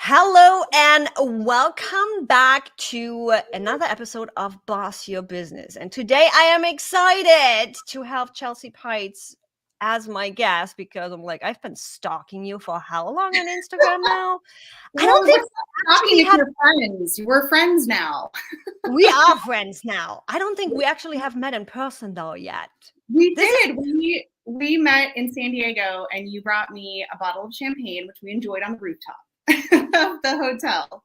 Hello and welcome back to another episode of Boss Your Business. And today I am excited to have Chelsea Pites as my guest because I've been stalking you for how long on Instagram now? I don't Well, think what's we talking actually if have, you're friends? We're friends now. we are friends now. I don't think we actually have met in person though yet. We This is did. We met in San Diego, and you brought me a bottle of champagne, which we enjoyed on the rooftop of the hotel.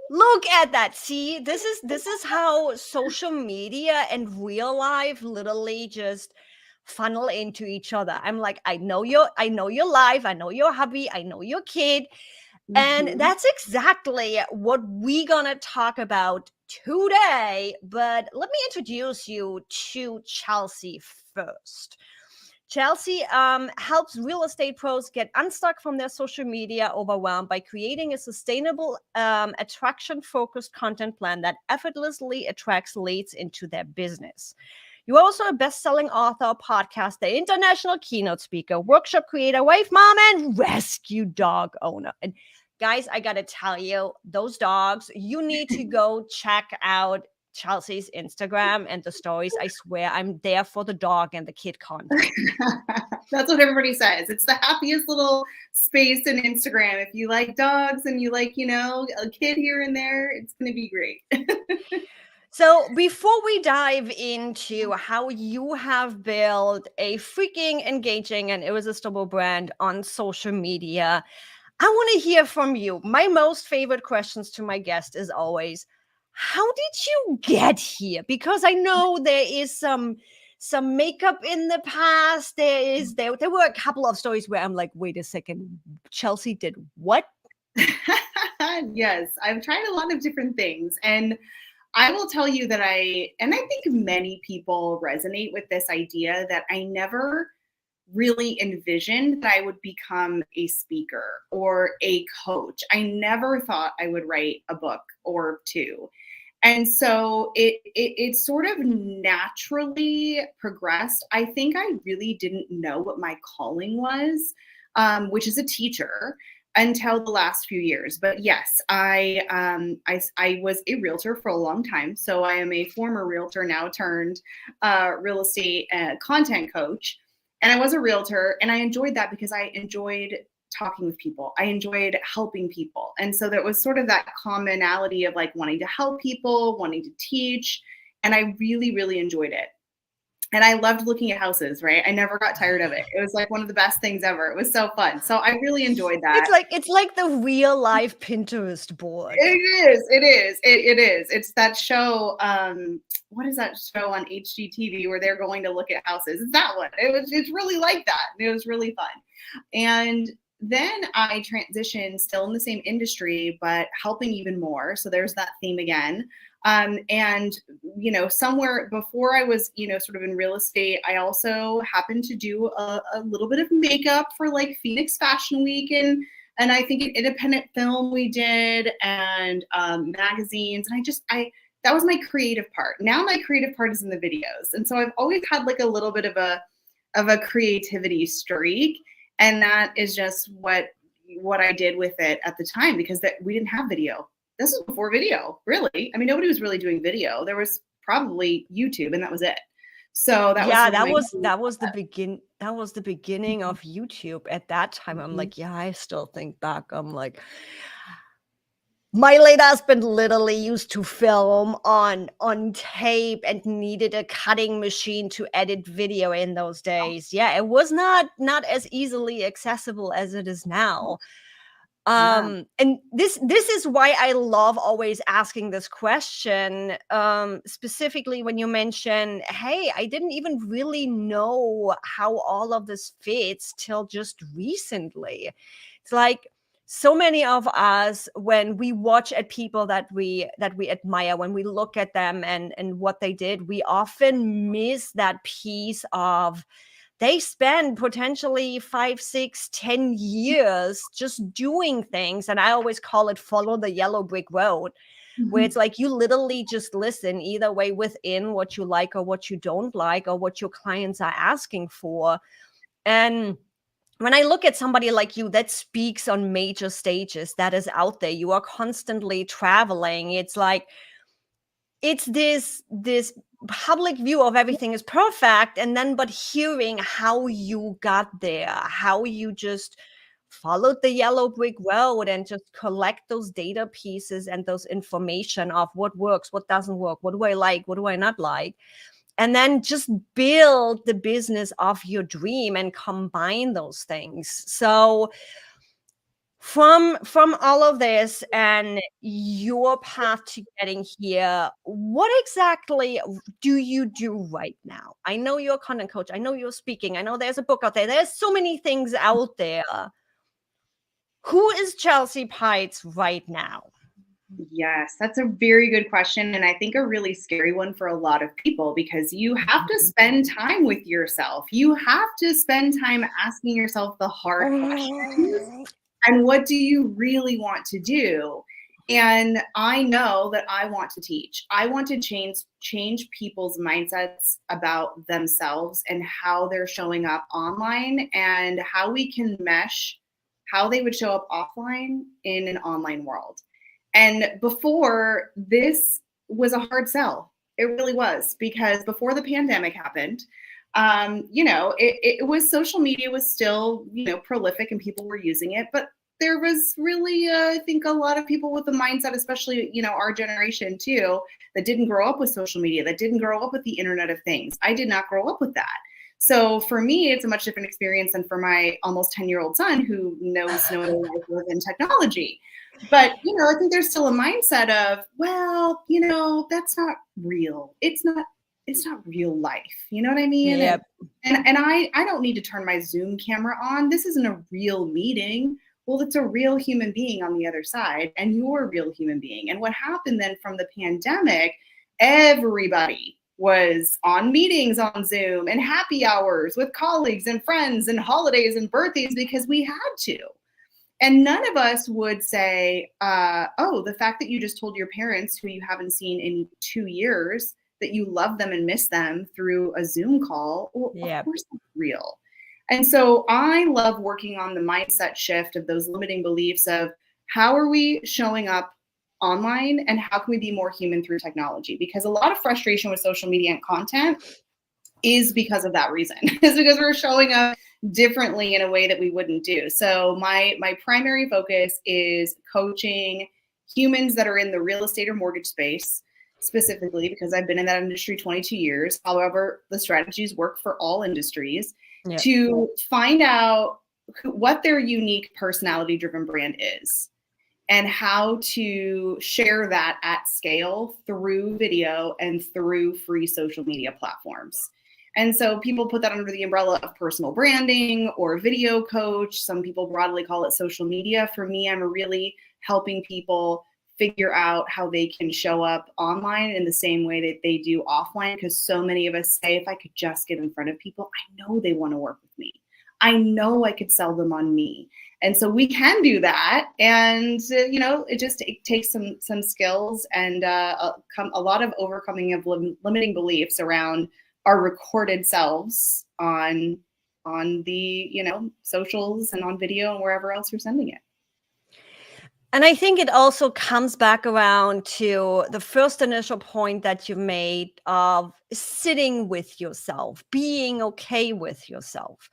Look at that. See, this is how social media and real life literally just funnel into each other. I'm like, I know your life, I know your hubby, I know your kid. And Mhm. that's exactly what we're gonna talk about today. But let me introduce you to Chelsea first. Chelsea helps real estate pros get unstuck from their social media overwhelm by creating a sustainable, attraction focused content plan that effortlessly attracts leads into their business. You're also a best selling author, podcaster, international keynote speaker, workshop creator, wife, mom, and rescue dog owner. And guys, I got to tell you, those dogs, you need to go check out Chelsea's Instagram and the stories. I swear I'm there for the dog and the kid content. That's what everybody says. It's the happiest little space in Instagram. If you like dogs and you like, a kid here and there, it's going to be great. So, before we dive into how you have built a freaking engaging and irresistible brand on social media, I want to hear from you. My most favorite questions to my guest is always, how did you get here? Because I know there is some makeup in the past. There were a couple of stories where I'm like, wait a second, Chelsea did what? Yes, I've tried a lot of different things. And I will tell you that and I think many people resonate with this idea that I never really envisioned that I would become a speaker or a coach. I never thought I would write a book or two. And so it sort of naturally progressed. I think I really didn't know what my calling was, which is a teacher, until the last few years. But yes, I was a realtor for a long time. So I am a former realtor now turned real estate content coach. And I was a realtor, and I enjoyed that because I enjoyed talking with people. I enjoyed helping people. And so there was sort of that commonality of like wanting to help people, wanting to teach. And I really, really enjoyed it. And I loved looking at houses, right? I never got tired of it. It was like one of the best things ever. It was so fun. So I really enjoyed that. It's like the real life Pinterest board. It is. It's that show. What is that show on HGTV where they're going to look at houses? It's that one. It's really like that. It was really fun. And then I transitioned still in the same industry, but helping even more. So there's that theme again. And somewhere before I was, sort of in real estate, I also happened to do a little bit of makeup for like Phoenix Fashion Week and I think an independent film we did and magazines. And that was my creative part. Now my creative part is in the videos. And so I've always had like a little bit of a creativity streak. And that is just what I did with it at the time, because we didn't have video. This was before video, really. I mean, nobody was really doing video. There was probably YouTube, and that was it. So that was Yeah, sort of that my was that was the beginning of YouTube at that time. I'm Mhm. like, yeah, I still think back. I'm like, my late husband literally used to film on tape and needed a cutting machine to edit video in those days. Yeah, it was not as easily accessible as it is now. Yeah. And this is why I love always asking this question, specifically when you mention, hey, I didn't even really know how all of this fits till just recently. It's like so many of us, when we watch at people that we admire, when we look at them and what they did, we often miss that piece of they spend potentially 5, 6, 10 years just doing things. And I always call it follow the yellow brick road, where it's Mhm. like you literally just listen either way within what you like or what you don't like or what your clients are asking for. And when I look at somebody like you that speaks on major stages, that is out there, you are constantly traveling. It's like, it's this public view of everything is perfect, and then but hearing how you got there, how you just followed the yellow brick road and just collect those data pieces and those information of what works, what doesn't work, what do I like, what do I not like, and then just build the business of your dream and combine those things. So from all of this and your path to getting here, what exactly do you do right now? I know you're a content coach, I know you're speaking, I know there's a book out there, there's so many things out there. Who is Chelsea Pites right now? Yes, that's a very good question. And I think a really scary one for a lot of people, because you have to spend time with yourself. You have to spend time asking yourself the hard questions. And what do you really want to do? And I know that I want to teach. I want to change people's mindsets about themselves and how they're showing up online, and how we can mesh how they would show up offline in an online world. And before, this was a hard sell. It really was, because before the pandemic happened, it was, social media was still, prolific and people were using it, but there was really, I think, a lot of people with the mindset, especially, our generation too, that didn't grow up with social media, that didn't grow up with the Internet of Things. I did not grow up with that. So for me, it's a much different experience than for my almost 10-year-old son, who knows no other life other than technology. But, I think there's still a mindset of, well, that's not real. It's not real life. You know what I mean? Yep. And I don't need to turn my Zoom camera on. This isn't a real meeting. Well, it's a real human being on the other side, and you're a real human being. And what happened then from the pandemic, everybody was on meetings on Zoom and happy hours with colleagues and friends and holidays and birthdays, because we had to. And none of us would say, oh, the fact that you just told your parents, who you haven't seen in 2 years, that you love them and miss them through a Zoom call, well, of course it's real. And so I love working on the mindset shift of those limiting beliefs of, how are we showing up online, and how can we be more human through technology? Because a lot of frustration with social media and content is because of that reason. It's because we're showing up differently in a way that we wouldn't do. So my primary focus is coaching humans that are in the real estate or mortgage space, specifically because I've been in that industry 22 years. However, the strategies work for all industries. Yep. To find out what their unique personality-driven brand is, and how to share that at scale through video and through free social media platforms. And so people put that under the umbrella of personal branding or video coach. Some people broadly call it social media. For me, I'm really helping people figure out how they can show up online in the same way that they do offline, because so many of us say, if I could just get in front of people, I know they want to work with me. I know I could sell them on me. And so we can do that. And, it takes some skills and a lot of overcoming of limiting beliefs around our recorded selves on the, socials and on video and wherever else you're sending it. And I think it also comes back around to the first initial point that you made of sitting with yourself, being okay with yourself,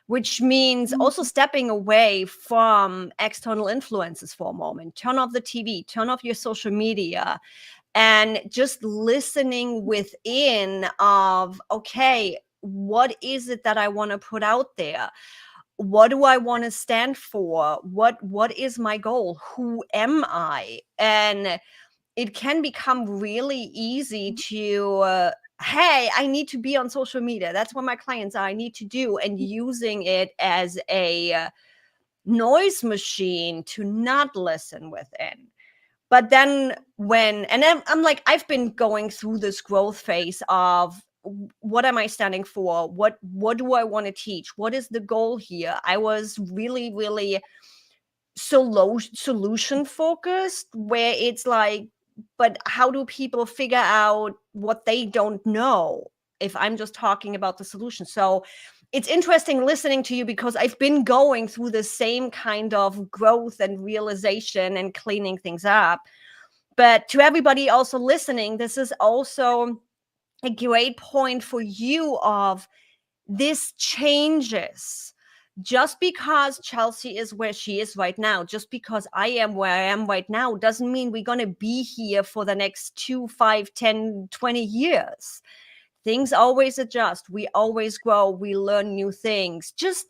which means also stepping away from external influences for a moment. Turn off the TV, turn off your social media, and just listening within of, okay, what is it that I want to put out there? What do I want to stand for? What is my goal? Who am I? And it can become really easy to, hey, I need to be on social media. That's what my clients are. I need to do, and using it as a noise machine to not listen within. But then I'm like, I've been going through this growth phase of, what am I standing for? What do I want to teach? What is the goal here? I was really, really solution focused, where it's like, but how do people figure out what they don't know if I'm just talking about the solution? So it's interesting listening to you because I've been going through the same kind of growth and realization and cleaning things up. But to everybody also listening, this is also a great point for you of this changes. Just because Chelsea is where she is right now, just because I am where I am right now, doesn't mean we're going to be here for the next 2, 5, 10, 20 years. Things always adjust. We always grow. We learn new things. Just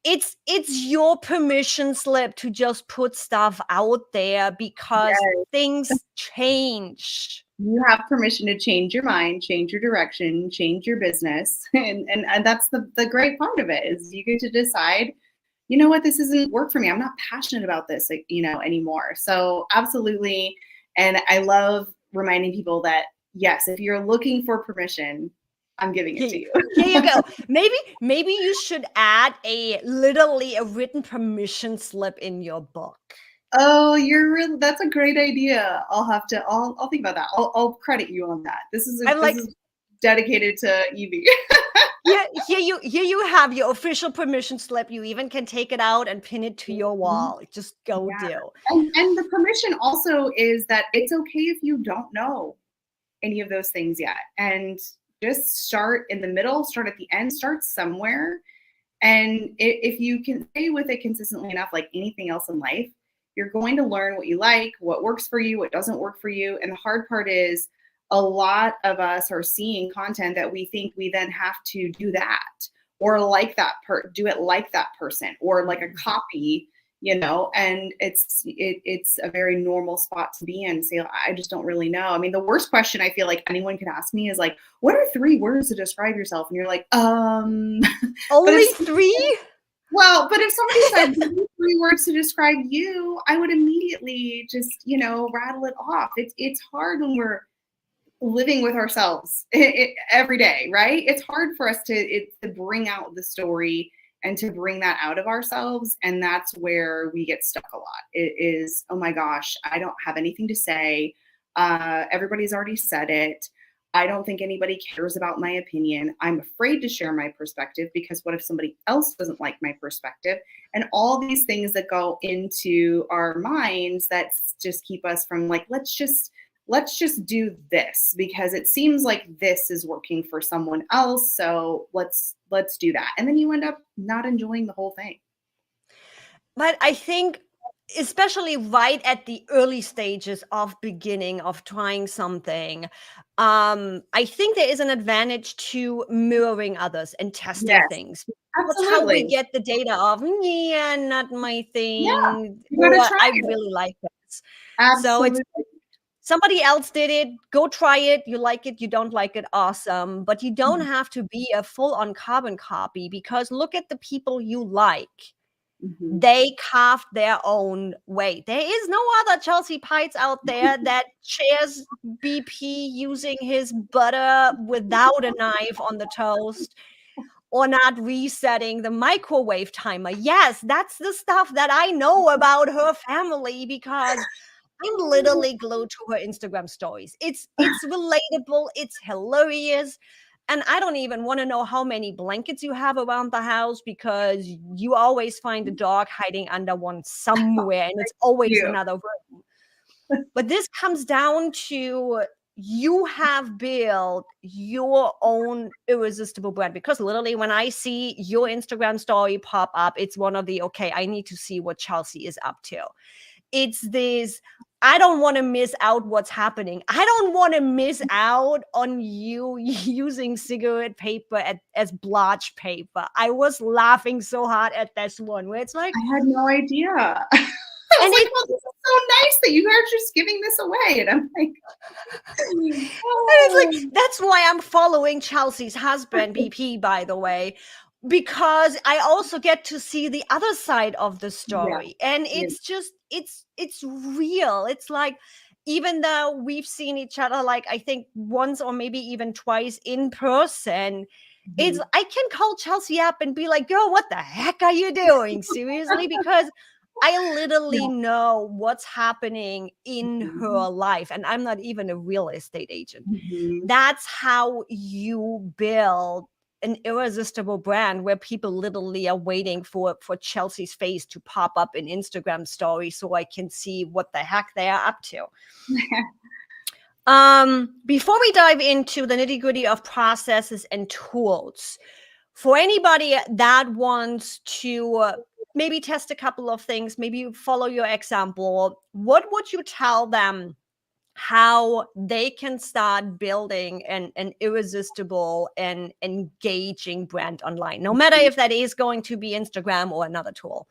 it's your permission slip to just put stuff out there because Yes. things change. You have permission to change your mind, change your direction, change your business. And that's the great part of it is you get to decide, you know what, this isn't work for me. I'm not passionate about this, anymore. So absolutely. And I love reminding people that, yes, if you're looking for permission, I'm giving it to you. Here you go. Maybe you should add literally a written permission slip in your book. Oh, that's a great idea. I'll think about that. I'll credit you on that. This is dedicated to Evie. Yeah, here you have your official permission slip. You even can take it out and pin it to your wall. Just go do. And the permission also is that it's okay if you don't know any of those things yet. And just start in the middle, start at the end, start somewhere. And if you can stay with it consistently enough, like anything else in life, you're going to learn what you like, what works for you, what doesn't work for you. And the hard part is a lot of us are seeing content that we think we then have to do that or like that do it like that person or like a copy, and it's a very normal spot to be in. Say, I just don't really know. I mean, the worst question I feel like anyone could ask me is like, what are 3 words to describe yourself? And you're like, only 3? Well, but if somebody said 3 words to describe you, I would immediately just, rattle it off. It's hard when we're living with ourselves every day, right? It's hard for us to bring out the story and to bring that out of ourselves. And that's where we get stuck a lot. It is, oh my gosh, I don't have anything to say. Everybody's already said it. I don't think anybody cares about my opinion. I'm afraid to share my perspective because what if somebody else doesn't like my perspective? And all these things that go into our minds that just keep us from like, let's just do this because it seems like this is working for someone else. So let's do that. And then you end up not enjoying the whole thing. But I think especially right at the early stages of beginning of trying something, I think there is an advantage to mirroring others and testing things. Absolutely. That's how we get the data of, yeah, not my thing. Yeah, or I really like this. Absolutely. So it's somebody else did it, go try it. You like it, you don't like it, awesome. But you don't have to be a full-on carbon copy because look at the people you like. Mm-hmm. They carved their own way. There is no other Chelsea Pites out there that shares BP using his butter without a knife on the toast or not resetting the microwave timer. Yes, that's the stuff that I know about her family because I'm literally glued to her Instagram stories. It's relatable. It's hilarious. And I don't even want to know how many blankets you have around the house because you always find a dog hiding under one somewhere and it's always another room. But this comes down to you have built your own irresistible brand because literally when I see your Instagram story pop up, it's one of the, okay, I need to see what Chelsea is up to. It's this, I don't want to miss out what's happening. I don't want to miss out on you using cigarette paper as blotch paper. I was laughing so hard at this one where it's like, I had no idea. I was like, well, this is so nice that you are just giving this away. And I'm like, and it's like, that's why I'm following Chelsea's husband, BP, by the way, because I also get to see the other side of the story. And it's just, it's real. It's like, even though we've seen each other, like, I think once or maybe even twice in person, it's, I can call Chelsea up and be like, girl, what the heck are you doing? Seriously? Because I literally know what's happening in her life. And I'm not even a real estate agent. That's how you build an irresistible brand where people literally are waiting for Chelsea's face to pop up in Instagram stories so I can see what the heck they are up to. Before we dive into the nitty-gritty of processes and tools, for anybody that wants to maybe test a couple of things, maybe follow your example, what would you tell them how they can start building an irresistible and engaging brand online, no matter if that is going to be Instagram or another tool?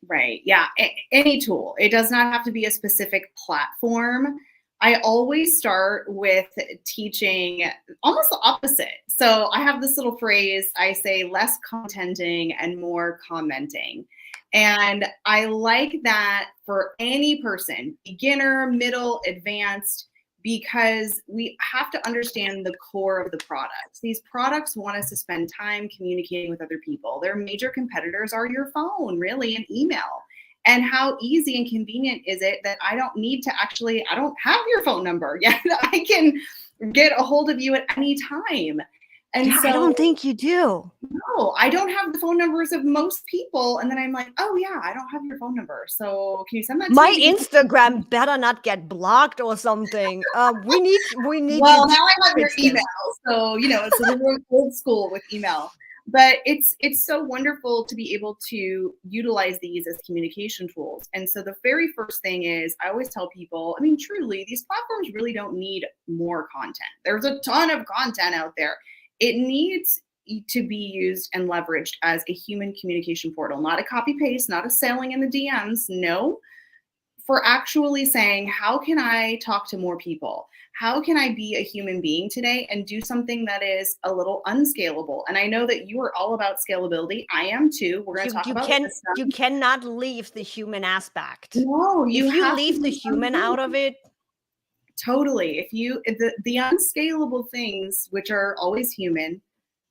Right. Yeah. Any tool. It does not have to be a specific platform. I always start with teaching almost the opposite. So I have this little phrase, I say less contenting and more commenting. And I like that for any person, beginner, middle, advanced, because we have to understand the core of the products. These products want us to spend time communicating with other people. Their major competitors are your phone, really, and email. And how easy and convenient is it that I don't need to actually, I don't have your phone number yet. I can get a hold of you at any time. And yeah, so, I don't think you do. No, I don't have the phone numbers of most people. And then I'm like, oh yeah, I don't have your phone number. So can you send that to My me? Instagram better not get blocked or something. We need Well, you now I have your fix this. email. So, it's a little old school with email. But it's so wonderful to be able to utilize these as communication tools. And so the very first thing is I always tell people, I mean, truly, these platforms really don't need more content. There's a ton of content out there. It needs to be used and leveraged as a human communication portal, not a copy paste, not a selling in the DMs. No, for actually saying, how can I talk to more people? How can I be a human being today and do something that is a little unscalable? And I know that you are all about scalability. I am too. We're going to talk about this. You cannot leave the human aspect. No, if you leave the human out of it. Totally. If you, the unscalable things, which are always human,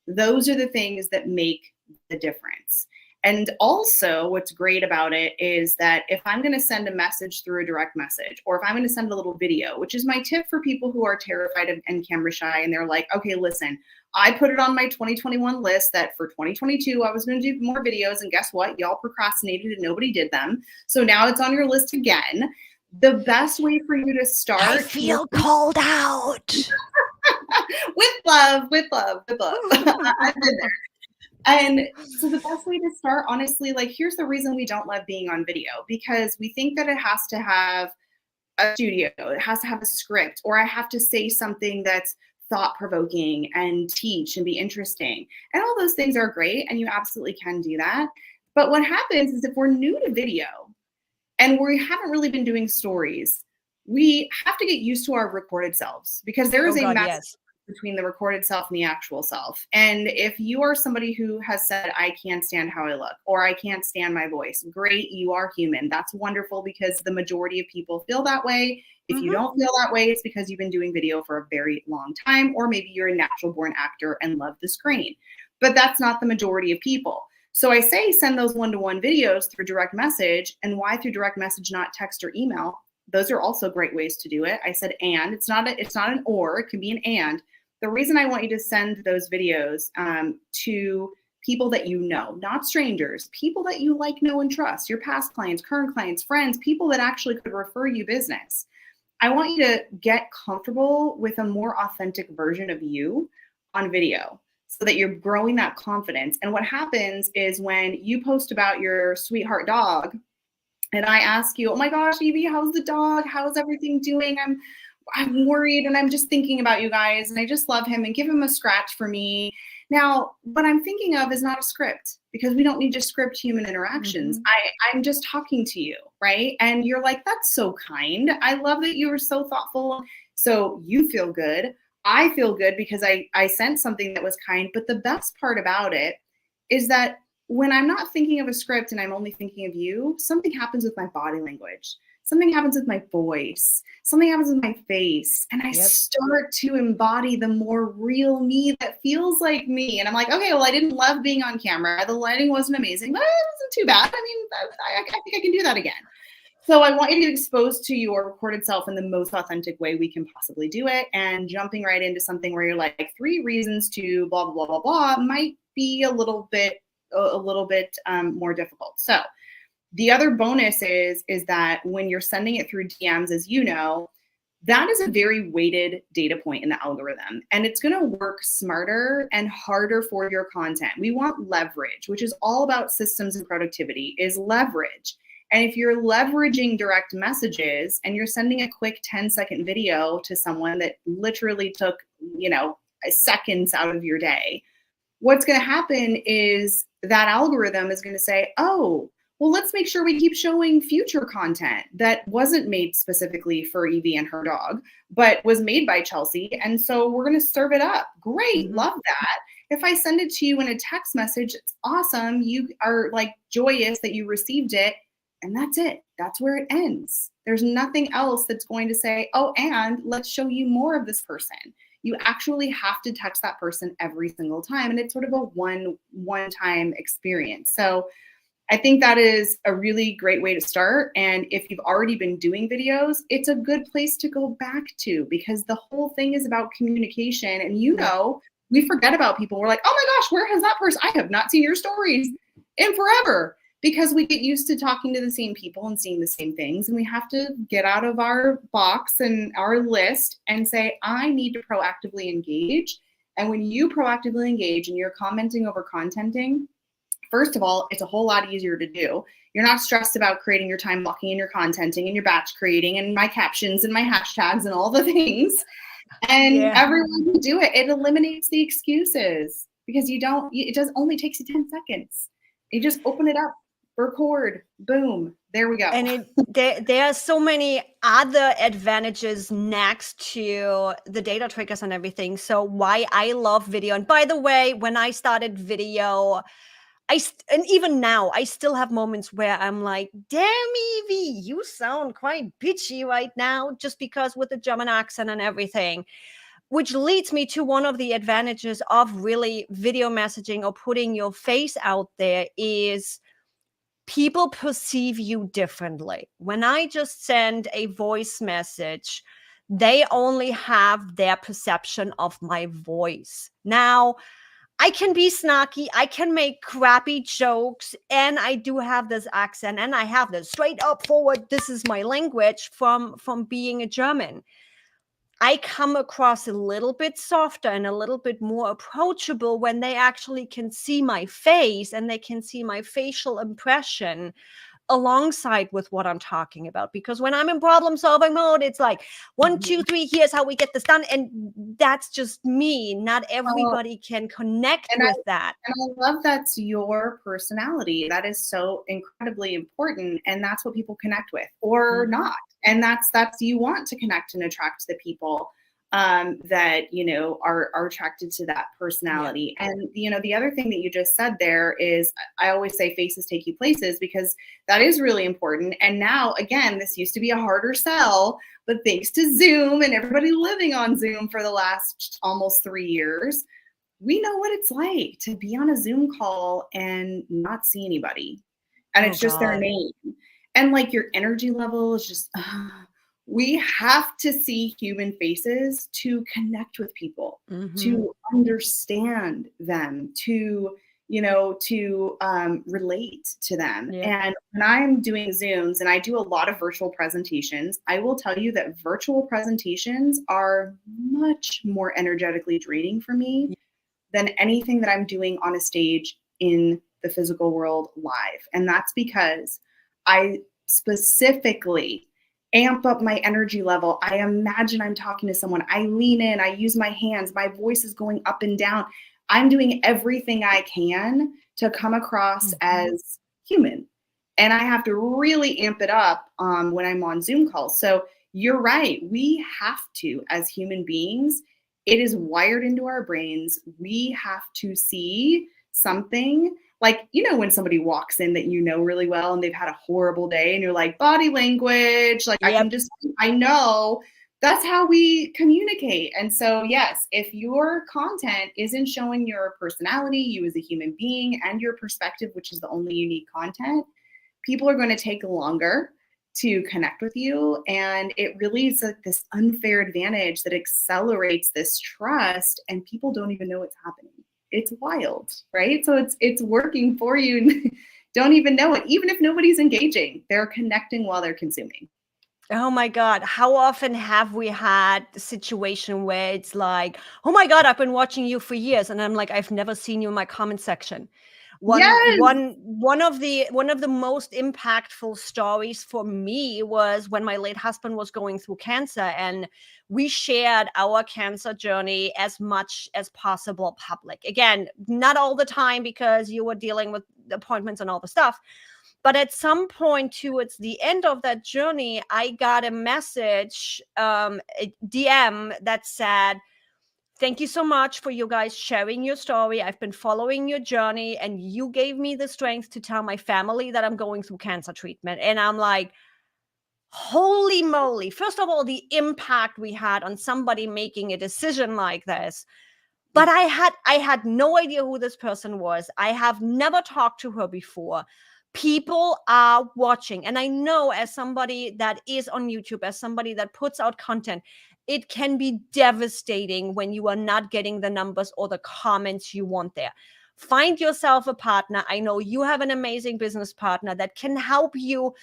those are the things that make the difference. And also what's great about it is that if I'm going to send a message through a direct message, or if I'm going to send a little video, which is my tip for people who are terrified and camera shy, and they're like, okay, listen, I put it on my 2021 list that for 2022, I was going to do more videos. And guess what? Y'all procrastinated and nobody did them. So now it's on your list again. The best way for you to start. I feel called out. with love. I've been there. And so the best way to start, honestly, like, here's the reason we don't love being on video, because we think that it has to have a studio, it has to have a script, or I have to say something that's thought-provoking and teach and be interesting. And all those things are great, and you absolutely can do that. But what happens is if we're new to video and we haven't really been doing stories, we have to get used to our recorded selves, because there is a massive between the recorded self and the actual self. And if you are somebody who has said, I can't stand how I look, or I can't stand my voice, great, you are human. That's wonderful, because the majority of people feel that way. If you don't feel that way, it's because you've been doing video for a very long time, or maybe you're a natural born actor and love the screen. But that's not the majority of people. So I say send those one-to-one videos through direct message. And why through direct message, not text or email? Those are also great ways to do it. I said and, it's not an or, it can be an and. The reason I want you to send those videos to people that you know, not strangers, people that you like, know, and trust, your past clients, current clients, friends, people that actually could refer you business. I want you to get comfortable with a more authentic version of you on video, so that you're growing that confidence. And what happens is when you post about your sweetheart dog, and I ask you, oh my gosh, Evie, how's the dog? How's everything doing? I'm worried, and I'm just thinking about you guys, and I just love him, and give him a scratch for me. Now, what I'm thinking of is not a script, because we don't need to script human interactions. I'm just talking to you, right? And you're like, that's so kind. I love that you were so thoughtful. So you feel good. I feel good because I sent something that was kind. But the best part about it is that when I'm not thinking of a script and I'm only thinking of you, something happens with my body language. Something happens with my voice. Something happens with my face. And I start to embody the more real me that feels like me. And I'm like, okay, well, I didn't love being on camera. The lighting wasn't amazing, but it wasn't too bad. I mean, I think I can do that again. So I want you to get exposed to your recorded self in the most authentic way we can possibly do it. And jumping right into something where you're like 3 reasons to blah, blah, blah, blah, blah might be a little bit more difficult. So the other bonus is that when you're sending it through DMs, as you know, that is a very weighted data point in the algorithm, and it's going to work smarter and harder for your content. We want leverage, which is all about systems and productivity, is leverage. And if you're leveraging direct messages and you're sending a quick 10-second video to someone that literally took, seconds out of your day, what's going to happen is that algorithm is going to say, oh, well, let's make sure we keep showing future content that wasn't made specifically for Evie and her dog, but was made by Chelsea. And so we're going to serve it up. Great. Love that. If I send it to you in a text message, it's awesome. You are like joyous that you received it. And that's it. That's where it ends. There's nothing else that's going to say, oh, and let's show you more of this person. You actually have to text that person every single time. And it's sort of a one-time experience. So I think that is a really great way to start. And if you've already been doing videos, it's a good place to go back to, because the whole thing is about communication. And we forget about people. We're like, oh my gosh, where has that person? I have not seen your stories in forever, because we get used to talking to the same people and seeing the same things. And we have to get out of our box and our list and say, I need to proactively engage. And when you proactively engage and you're commenting over contenting, first of all, it's a whole lot easier to do. You're not stressed about creating your time blocking and your contenting and your batch creating and my captions and my hashtags and all the things. And everyone can do it. It eliminates the excuses, because it just only takes you 10 seconds. You just open it up, record, boom, there we go. And there are so many other advantages next to the data triggers and everything. So why I love video. And by the way, when I started video, and even now, I still have moments where I'm like, damn, Evie, you sound quite bitchy right now, just because with the German accent and everything, which leads me to one of the advantages of really video messaging or putting your face out there is people perceive you differently. When I just send a voice message, they only have their perception of my voice. Now, I can be snarky, I can make crappy jokes, and I do have this accent, and I have this straight up forward, this is my language from being a German. I come across a little bit softer and a little bit more approachable when they actually can see my face and they can see my facial impression alongside with what I'm talking about. Because when I'm in problem solving mode, it's like 1, 2, 3, here's how we get this done. And that's just me. Not everybody can connect with that. And I love that's your personality. That is so incredibly important. And that's what people connect with or not. And that's you want to connect and attract the people that, are attracted to that personality. Yeah. And, the other thing that you just said there is, I always say faces take you places, because that is really important. And now, again, this used to be a harder sell, but thanks to Zoom and everybody living on Zoom for the last almost 3 years, we know what it's like to be on a Zoom call and not see anybody. And it's just their name. And like your energy level is just, we have to see human faces to connect with people, to understand them, to relate to them. Yeah. And when I'm doing Zooms, and I do a lot of virtual presentations, I will tell you that virtual presentations are much more energetically draining for me than anything that I'm doing on a stage in the physical world live. And that's because I specifically amp up my energy level. I imagine I'm talking to someone. I lean in, I use my hands, my voice is going up and down. I'm doing everything I can to come across as human. And I have to really amp it up when I'm on Zoom calls. So you're right. We have to, as human beings, it is wired into our brains. We have to see something. Like, when somebody walks in that really well and they've had a horrible day and you're like, body language, like I know that's how we communicate. And so, yes, if your content isn't showing your personality, you as a human being, and your perspective, which is the only unique content, people are going to take longer to connect with you. And it really is like this unfair advantage that accelerates this trust, and people don't even know what's happening. It's wild, right? So it's working for you and don't even know it. Even if nobody's engaging, they're connecting while they're consuming. Oh my God. How often have we had the situation where it's like, oh my God, I've been watching you for years. And I'm like, I've never seen you in my comment section. Yes. One of the most impactful stories for me was when my late husband was going through cancer, and we shared our cancer journey as much as possible public. Again, not all the time because you were dealing with appointments and all the stuff. But at some point towards the end of that journey, I got a message, a DM that said, thank you so much for you guys sharing your story. I've been following your journey, and you gave me the strength to tell my family that I'm going through cancer treatment. And I'm like, holy moly. First of all, the impact we had on somebody making a decision like this. But I had no idea who this person was. I have never talked to her before. People are watching. And I know, as somebody that is on YouTube, as somebody that puts out content, it can be devastating when you are not getting the numbers or the comments you want there. Find yourself a partner. I know you have an amazing business partner that can help you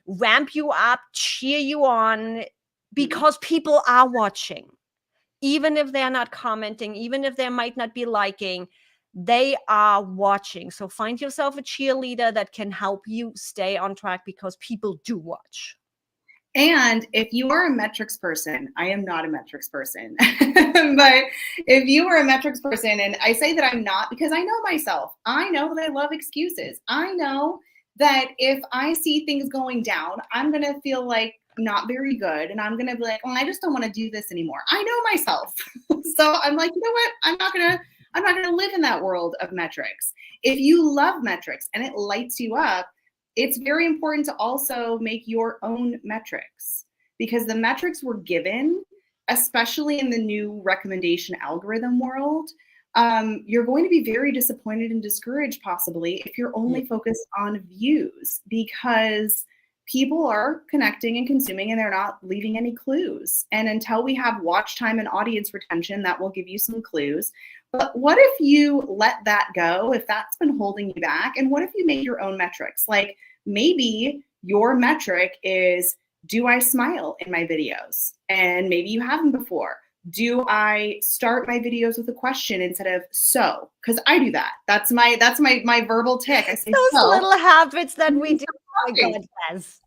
ramp you up, cheer you on, because people are watching. Even if they're not commenting, even if they might not be liking, they are watching. So find yourself a cheerleader that can help you stay on track, because people do watch. And if you are a metrics person, I am not a metrics person, but if you are a metrics person, and I say that I'm not because I know myself, I know that I love excuses. I know that if I see things going down, I'm going to feel like not very good. And I'm going to be like, oh, I just don't want to do this anymore. I know myself. So I'm like, you know what? I'm not going to live in that world of metrics. If you love metrics and it lights you up, it's very important to also make your own metrics, because the metrics we're given, especially in the new recommendation algorithm world, you're going to be very disappointed and discouraged possibly if you're only focused on views, because people are connecting and consuming and they're not leaving any clues. And until we have watch time and audience retention, that will give you some clues. But what if you let that go, if that's been holding you back? And what if you make your own metrics? Like maybe your metric is, do I smile in my videos? And maybe you haven't before. Do I start my videos with a question instead of so? Because I do that. That's my verbal tick. I say those so. little habits that we do. Oh my God, yes.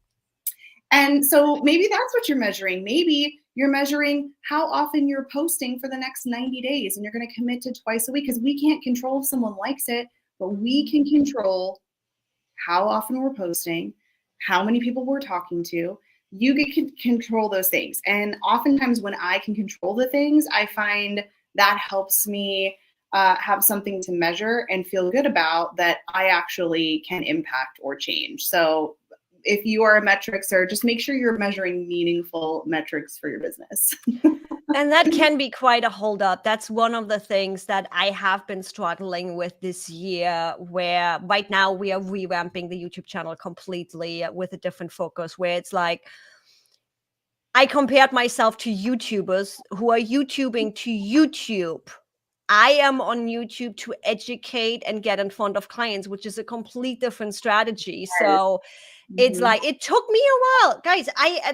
And so maybe that's what you're measuring. Maybe you're measuring how often you're posting for the next 90 days, and you're going to commit to twice a week, because we can't control if someone likes it, but we can control how often we're posting, how many people we're talking to. You can control those things. And oftentimes when I can control the things, I find that helps me have something to measure and feel good about that I actually can impact or change. So if you are a metricser, just make sure you're measuring meaningful metrics for your business. And that can be quite a holdup. That's one of the things that I have been struggling with this year, where right now we are revamping the YouTube channel completely with a different focus, where it's like, I compared myself to YouTubers who are YouTubing to YouTube. I am on YouTube to educate and get in front of clients, which is a complete different strategy. So it's like, it took me a while, guys.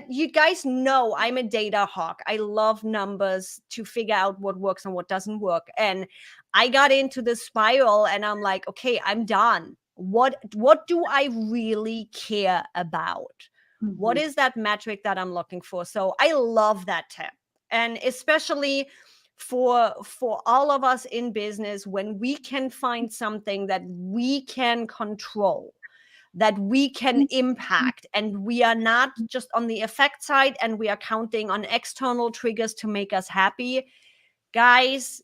You guys know I'm a data hawk. I love numbers to figure out what works and what doesn't work. And I got into this spiral, and I'm like, okay, I'm done. What do I really care about? What is that metric that I'm looking for? So I love that tip. And especially for all of us in business, when we can find something that we can control, that we can impact, and we are not just on the effect side and we are counting on external triggers to make us happy, guys,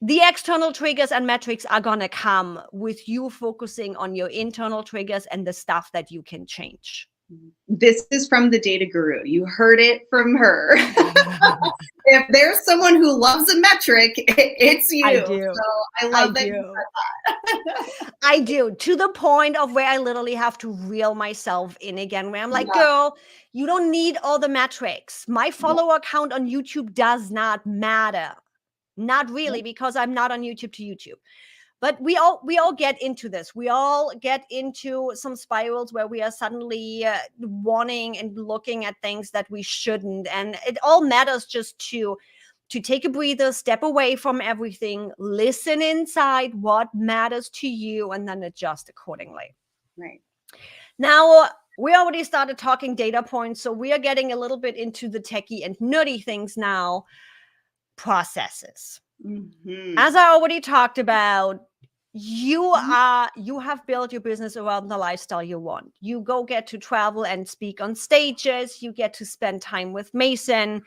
the external triggers and metrics are going to come with you focusing on your internal triggers and the stuff that you can change. This is from the data guru. You heard it from her. If there's someone who loves a metric, it's you. I do. So I love that you do. said that. I do, to the point of where I literally have to reel myself in again, where I'm like, Yeah. girl, you don't need all the metrics. My follower count on YouTube does not matter. Not really, because I'm not on YouTube to YouTube. But we all get into this. We all get into some spirals where we are suddenly wanting and looking at things that we shouldn't, and it all matters just to take a breather, step away from everything, listen inside what matters to you, and then adjust accordingly. Right. Now, we already started talking data points, so we are getting a little bit into the techie and nerdy things now. Processes. Mm-hmm. As I already talked about, you have built your business around the lifestyle you want. You get to travel and speak on stages. You get to spend time with Mason.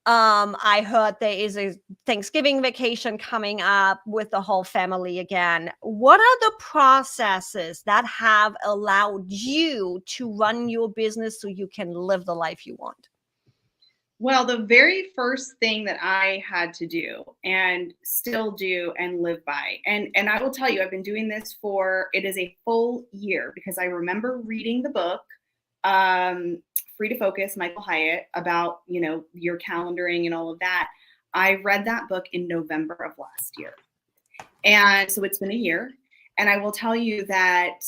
I heard there is a Thanksgiving vacation coming up with the whole family again. What are the processes that have allowed you to run your business so you can live the life you want? Well, the very first thing that I had to do and still do and live by, and I will tell you, I've been doing this it is a full year, because I remember reading the book, Free to Focus, Michael Hyatt, about, your calendaring and all of that. I read that book in November of last year. And so it's been a year. And I will tell you that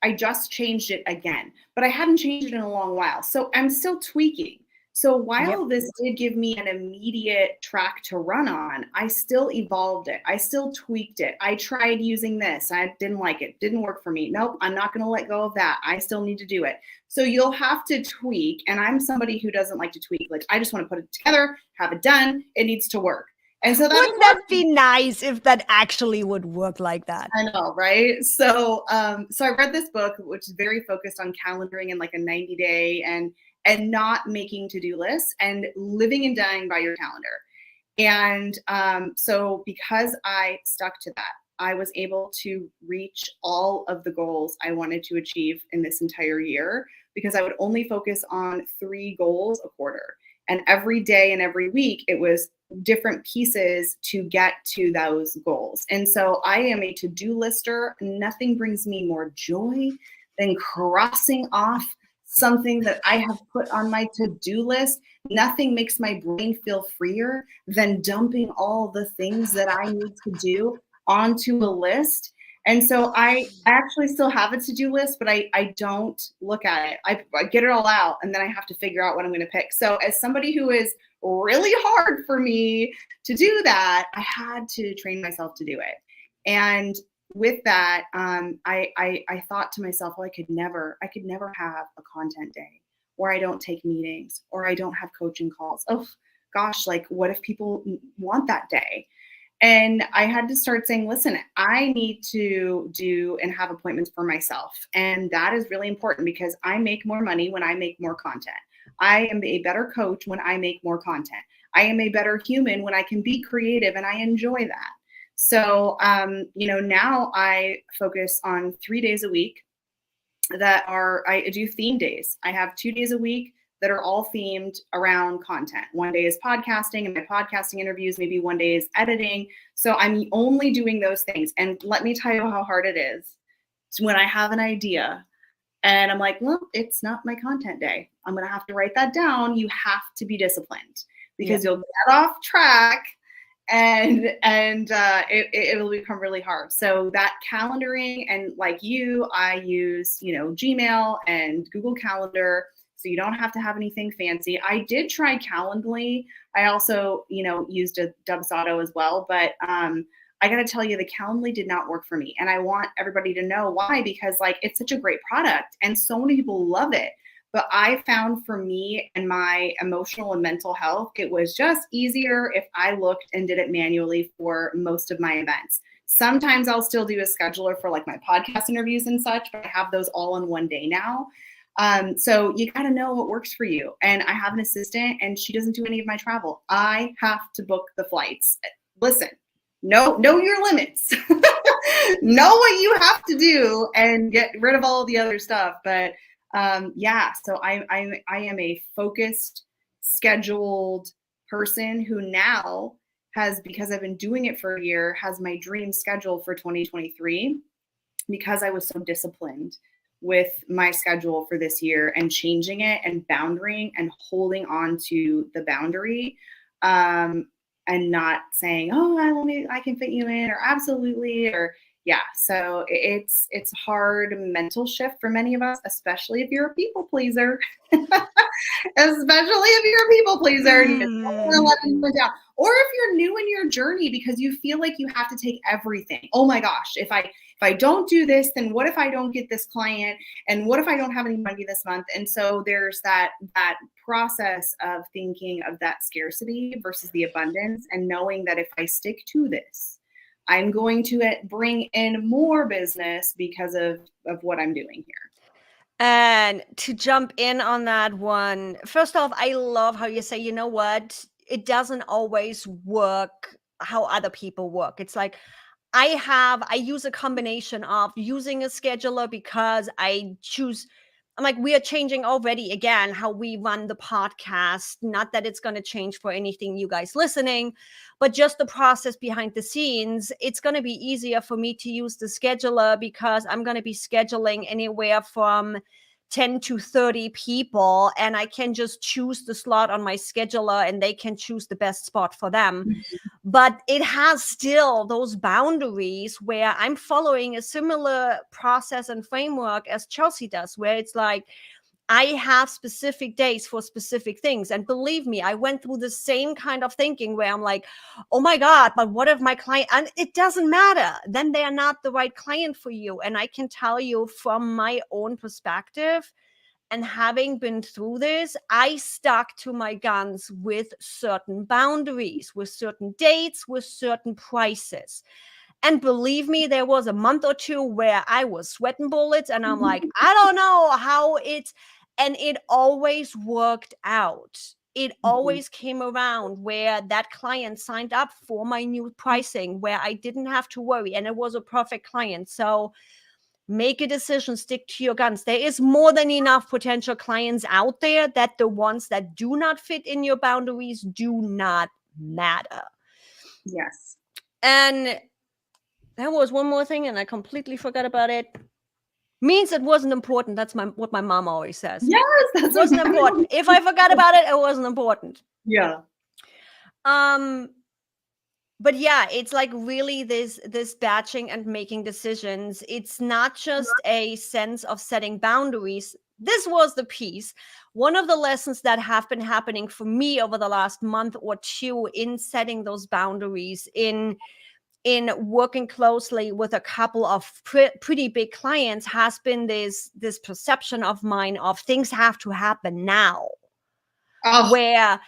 I just changed it again, but I hadn't changed it in a long while. So I'm still tweaking. So while this did give me an immediate track to run on, I still evolved it. I still tweaked it. I tried using this. I didn't like it. Didn't work for me. Nope, I'm not going to let go of that. I still need to do it. So you'll have to tweak. And I'm somebody who doesn't like to tweak. Like, I just want to put it together, have it done. It needs to work. And so wouldn't that be nice if that actually would work like that? I know, right? So so I read this book, which is very focused on calendaring and like a 90-day and not making to-do lists and living and dying by your calendar. And so because I stuck to that, I was able to reach all of the goals I wanted to achieve in this entire year, because I would only focus on 3 goals a quarter. And every day and every week, it was different pieces to get to those goals. And so I am a to-do lister. Nothing brings me more joy than crossing off something that I have put on my to-do list. Nothing makes my brain feel freer than dumping all the things that I need to do onto a list. And so I actually still have a to-do list, but I don't look at it. I get it all out, and then I have to figure out what I'm going to pick. So as somebody who is really hard for me to do that, I had to train myself to do it. And with that, I thought to myself, well, I could never have a content day where I don't take meetings or I don't have coaching calls. Oh gosh, like what if people want that day? And I had to start saying, listen, I need to do and have appointments for myself. And that is really important, because I make more money when I make more content. I am a better coach when I make more content. I am a better human when I can be creative, and I enjoy that. So, now I focus on 3 days a week I do theme days. I have 2 days a week that are all themed around content. 1 day is podcasting and my podcasting interviews. Maybe 1 day is editing. So I'm only doing those things. And let me tell you how hard it is. So when I have an idea and I'm like, well, it's not my content day, I'm going to have to write that down. You have to be disciplined, because you'll get off track and it will become really hard. So that calendaring, and like I use, Gmail and Google Calendar. So you don't have to have anything fancy. I did try Calendly. I also, used a Dubsado as well, but I got to tell you, the Calendly did not work for me. And I want everybody to know why, because it's such a great product and so many people love it. But I found for me and my emotional and mental health, it was just easier if I looked and did it manually for most of my events. Sometimes I'll still do a scheduler for like my podcast interviews and such, but I have those all in one day now. So you got to know what works for you. And I have an assistant, and she doesn't do any of my travel. I have to book the flights. Listen, know your limits. Know what you have to do and get rid of all the other stuff. But yeah, so I am a focused, scheduled person who now has, because I've been doing it for a year, has my dream schedule for 2023, because I was so disciplined with my schedule for this year and changing it and boundarying and holding on to the boundary, and not saying, oh, I can fit you in, or absolutely, or yeah. So it's a hard mental shift for many of us, especially if you're a people pleaser. Especially if you're a people pleaser and you don't want to let anyone down. Or if you're new in your journey because you feel like you have to take everything. Oh my gosh, if I don't do this, then what if I don't get this client? And what if I don't have any money this month? And so there's that process of thinking of that scarcity versus the abundance, and knowing that if I stick to this, I'm going to bring in more business because of what I'm doing here. And to jump in on that one, first off, I love how you say, you know what? It doesn't always work how other people work. It's like, I use a combination of using a scheduler because I'm like, we are changing already again how we run the podcast. Not that it's going to change for anything you guys listening, but just the process behind the scenes. It's going to be easier for me to use the scheduler because I'm going to be scheduling anywhere from 10 to 30 people, and I can just choose the slot on my scheduler and they can choose the best spot for them. But it has still those boundaries where I'm following a similar process and framework as Chelsea does, where it's like, I have specific days for specific things. And believe me, I went through the same kind of thinking where I'm like, oh my God, but what if my client, and it doesn't matter. Then they are not the right client for you. And I can tell you from my own perspective, and having been through this, I stuck to my guns with certain boundaries, with certain dates, with certain prices. And believe me, there was a month or two where I was sweating bullets and I'm like, I don't know how and it always worked out. It always came around where that client signed up for my new pricing, where I didn't have to worry, and it was a perfect client. So make a decision, stick to your guns. There is more than enough potential clients out there that the ones that do not fit in your boundaries do not matter. Yes. And there was one more thing and I completely forgot about it. Means it wasn't important. That's what my mom always says. Yes, it wasn't important. If I forgot about it, it wasn't important. Yeah. But yeah, it's like really this batching and making decisions. It's not just a sense of setting boundaries. This was the piece. One of the lessons that have been happening for me over the last month or two in setting those boundaries, in working closely with a couple of pretty big clients, has been this perception of mine of things have to happen now. Where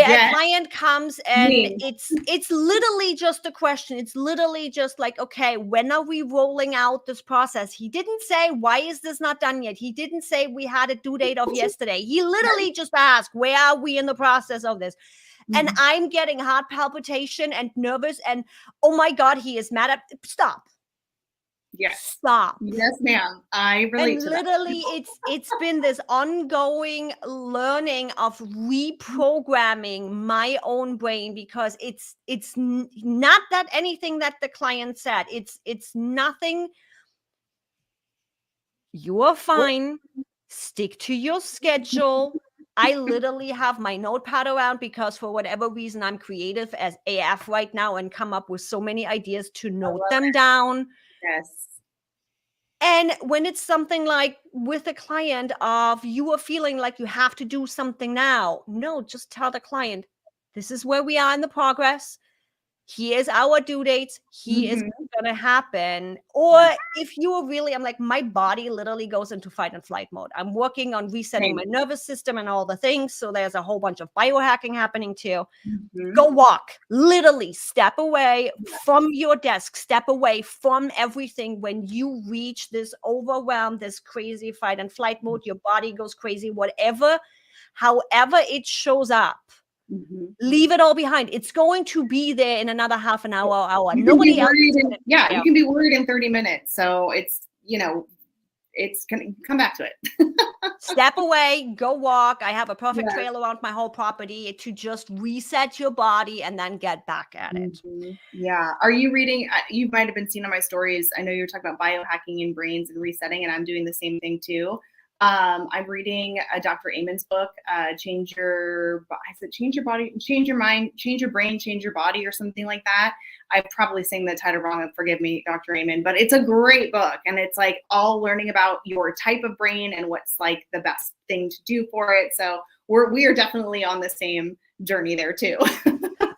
a client comes and it's literally just a question. It's literally just like, okay, when are we rolling out this process? He didn't say, why is this not done yet? He didn't say we had a due date of yesterday. He literally just asked, where are we in the process of this? And I'm getting heart palpitation and nervous and, oh my God, he is mad at, stop. Yes. Stop. Yes, ma'am. I relate and to literally that. it's been this ongoing learning of reprogramming my own brain, because it's not that anything that the client said. It's nothing. You are fine. Stick to your schedule. I literally have my notepad around because for whatever reason, I'm creative as AF right now and come up with so many ideas to note them down. Yes. And when it's something like with a client of you are feeling like you have to do something now, no, just tell the client, this is where we are in the progress. Here's our due dates. Is going to happen. Or if you are really, I'm like, my body literally goes into fight and flight mode. I'm working on resetting my nervous system and all the things. So there's a whole bunch of biohacking happening too. Go walk, literally step away from your desk, step away from everything. When you reach this overwhelm, this crazy fight and flight mode, your body goes crazy, however it shows up. Leave it all behind. It's going to be there in another half an hour. You Nobody else. Yeah, you can be worried in 30 minutes. So it's, it's going to come back to it. Step away, go walk. I have a perfect trail around my whole property to just reset your body and then get back at it. Yeah. Are you reading? You might have been seeing on my stories. I know you're talking about biohacking and brains and resetting, and I'm doing the same thing too. I'm reading Dr. Amen's book, change your body, change your mind, change your brain, change your body, or something like that. I'm probably saying the title wrong. Forgive me, Dr. Amen, but it's a great book. And it's like all learning about your type of brain and what's like the best thing to do for it. So we are definitely on the same journey there too.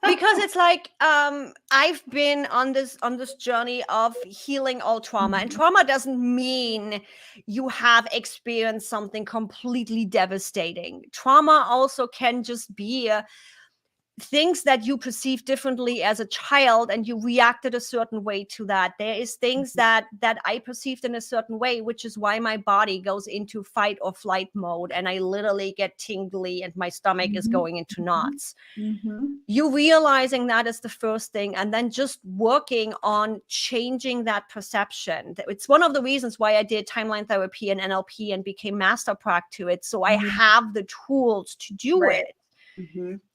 Because it's like I've been on this journey of healing all trauma, and trauma doesn't mean you have experienced something completely devastating. Trauma also can just be things that you perceive differently as a child, and you reacted a certain way to that. There is things that I perceived in a certain way, which is why my body goes into fight or flight mode, and I literally get tingly and my stomach is going into knots. You realizing that is the first thing, and then just working on changing that perception. It's one of the reasons why I did timeline therapy and NLP and became master prac to it, so I have the tools to do it.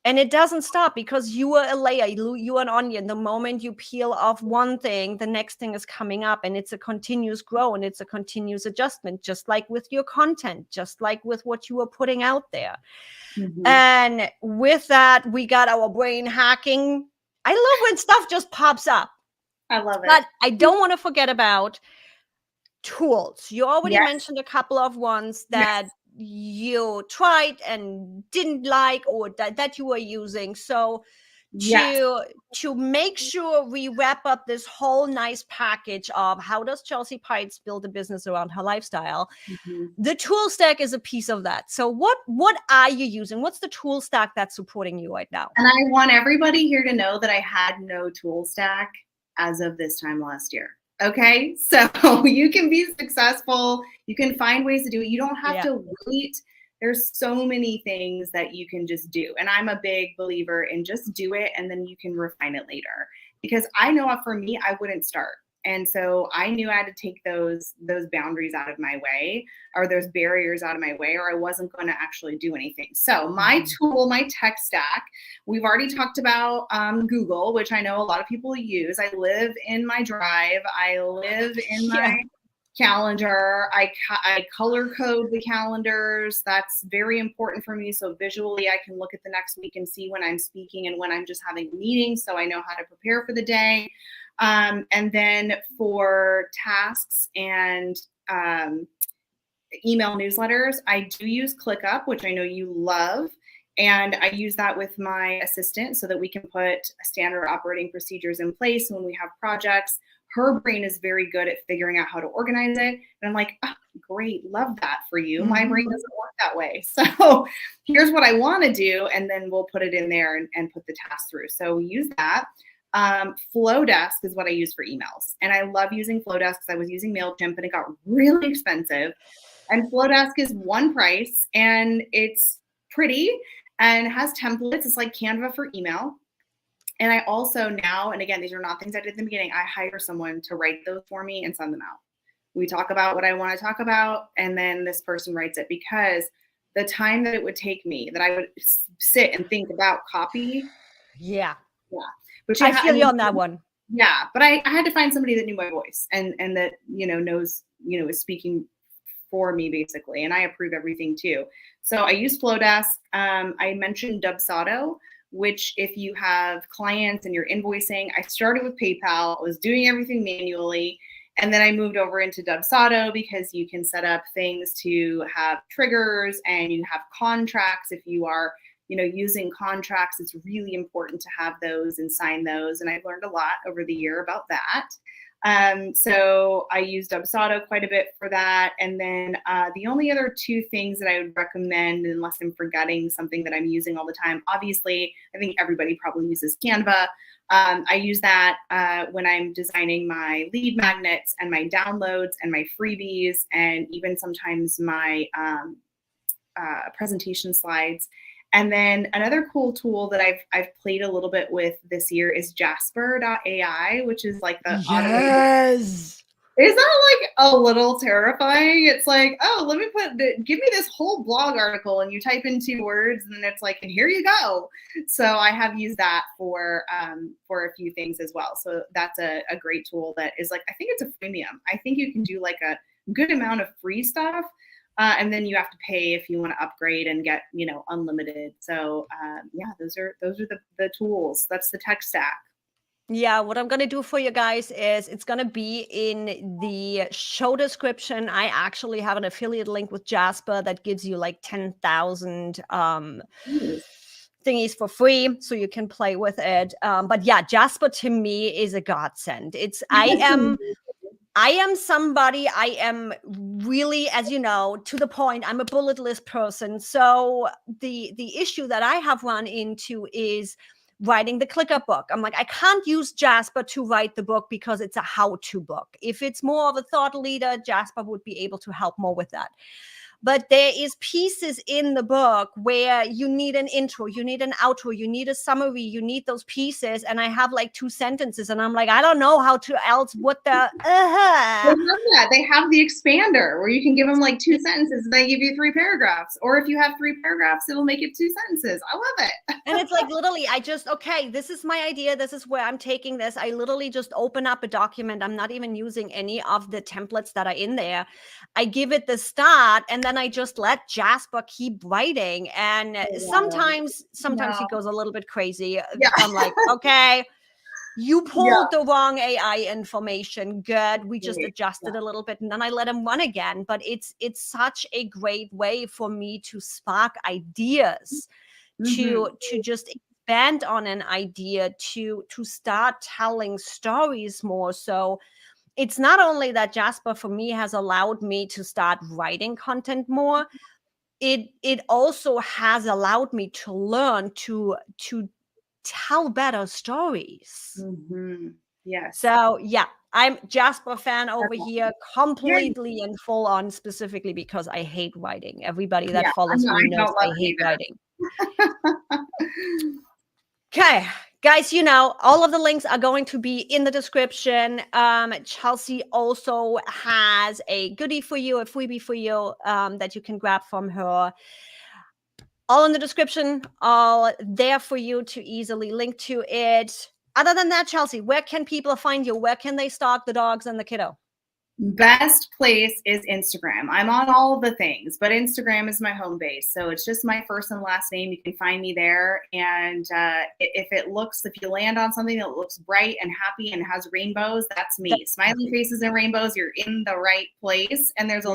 And it doesn't stop, because you are a layer, you are an onion. The moment you peel off one thing, the next thing is coming up, and it's a continuous grow, and it's a continuous adjustment, just like with your content, just like with what you are putting out there. And with that, we got our brain hacking. I love when stuff just pops up. I love it. But I don't want to forget about tools. You already mentioned a couple of ones that you tried and didn't like, or that you were using. So to make sure we wrap up this whole nice package of how does Chelsea Pites build a business around her lifestyle, the tool stack is a piece of that. So what are you using? What's the tool stack that's supporting you right now? And I want everybody here to know that I had no tool stack as of this time last year. Okay, so you can be successful. You can find ways to do it. You don't have to wait. There's so many things that you can just do. And I'm a big believer in just do it, and then you can refine it later. Because I know for me, I wouldn't start. And so I knew I had to take those boundaries out of my way, or those barriers out of my way, or I wasn't going to actually do anything. So my tool, my tech stack, we've already talked about Google, which I know a lot of people use. I live in my Drive. I live in my calendar. I color code the calendars. That's very important for me. So visually, I can look at the next week and see when I'm speaking and when I'm just having a meeting, so I know how to prepare for the day. And then for tasks and email newsletters, I do use ClickUp, which I know you love. And I use that with my assistant so that we can put standard operating procedures in place when we have projects. Her brain is very good at figuring out how to organize it. And I'm like, oh, great, love that for you. My brain doesn't work that way. So here's what I want to do. And then we'll put it in there and put the task through. So we use that. Flowdesk is what I use for emails. And I love using Flowdesk because I was using MailChimp and it got really expensive. And Flowdesk is one price, and it's pretty and has templates. It's like Canva for email. And I also now, and again, these are not things I did in the beginning, I hire someone to write those for me and send them out. We talk about what I want to talk about, and then this person writes it, because the time that it would take me, that I would sit and think about copy. Which I feel you on that one. Yeah, but I had to find somebody that knew my voice and that, knows, is speaking for me basically. And I approve everything too. So I use Flowdesk. I mentioned Dubsado, which if you have clients and you're invoicing, I started with PayPal. I was doing everything manually. And then I moved over into Dubsado because you can set up things to have triggers, and you have contracts. If you are using contracts, it's really important to have those and sign those. And I've learned a lot over the year about that. So I use Dubsado quite a bit for that. And then the only other two things that I would recommend, unless I'm forgetting something that I'm using all the time, obviously, I think everybody probably uses Canva. I use that when I'm designing my lead magnets and my downloads and my freebies, and even sometimes my presentation slides. And then another cool tool that I've played a little bit with this year is Jasper.ai, which is like the automated. Yes. Is that like a little terrifying? It's like, oh, let me give me this whole blog article, and you type in 2 words, and then it's like, and here you go. So I have used that for a few things as well. So that's a great tool that is like, I think it's a freemium. I think you can do like a good amount of free stuff, and then you have to pay if you want to upgrade and get, you know, unlimited. So yeah, those are the tools. That's the tech stack. Yeah, what I'm going to do for you guys is it's going to be in the show description. I actually have an affiliate link with Jasper that gives you like 10,000 thingies for free, so you can play with it. But yeah, Jasper to me is a godsend. I am somebody, I am really, as you know, to the point, I'm a bullet list person. So the issue that I have run into is writing the clicker book. I'm like, I can't use Jasper to write the book because it's a how-to book. If it's more of a thought leader, Jasper would be able to help more with that. But there is pieces in the book where you need an intro, you need an outro, you need a summary, you need those pieces. And I have like 2 sentences, and I'm like, I don't know how to else. What the? I love that. They have the expander where you can give them like 2 sentences, and they give you 3 paragraphs. Or if you have 3 paragraphs, it'll make it 2 sentences. I love it. And it's like literally, okay, this is my idea. This is where I'm taking this. I literally just open up a document. I'm not even using any of the templates that are in there. I give it the start, and then I just let Jasper keep writing. And sometimes he goes a little bit crazy. Yeah. I'm like, okay, you pulled the wrong AI information. Good. We just adjusted a little bit, and then I let him run again. But it's such a great way for me to spark ideas, to just expand on an idea, to start telling stories more. So it's not only that Jasper for me has allowed me to start writing content more, it also has allowed me to learn to tell better stories. Yes. So yeah, I'm Jasper fan over here, completely and full on, specifically because I hate writing. Everybody that follows me knows I hate writing. Okay, guys, you know, all of the links are going to be in the description. Chelsea also has a goodie for you, a freebie for you, that you can grab from her. All in the description, all there for you to easily link to it. Other than that, Chelsea, where can people find you? Where can they stalk the dogs and the kiddo? Best place is Instagram. I'm on all of the things, but Instagram is my home base. So it's just my first and last name. You can find me there. And if you land on something that looks bright and happy and has rainbows, that's me. Smiley faces and rainbows, you're in the right place. And there's a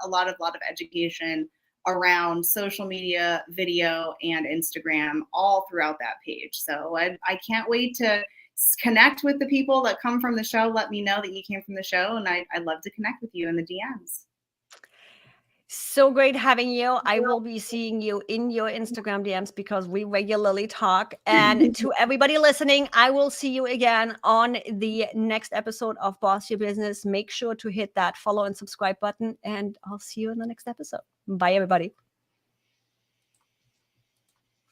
lot of education around social media, video, and Instagram all throughout that page. So I can't wait to connect with the people that come from the show. Let me know that you came from the show, and I'd love to connect with you in the DMs. So great having you. I will be seeing you in your Instagram DMs because we regularly talk. And to everybody listening, I will see you again on the next episode of Boss Your Business. Make sure to hit that follow and subscribe button, and I'll see you in the next episode. Bye, everybody.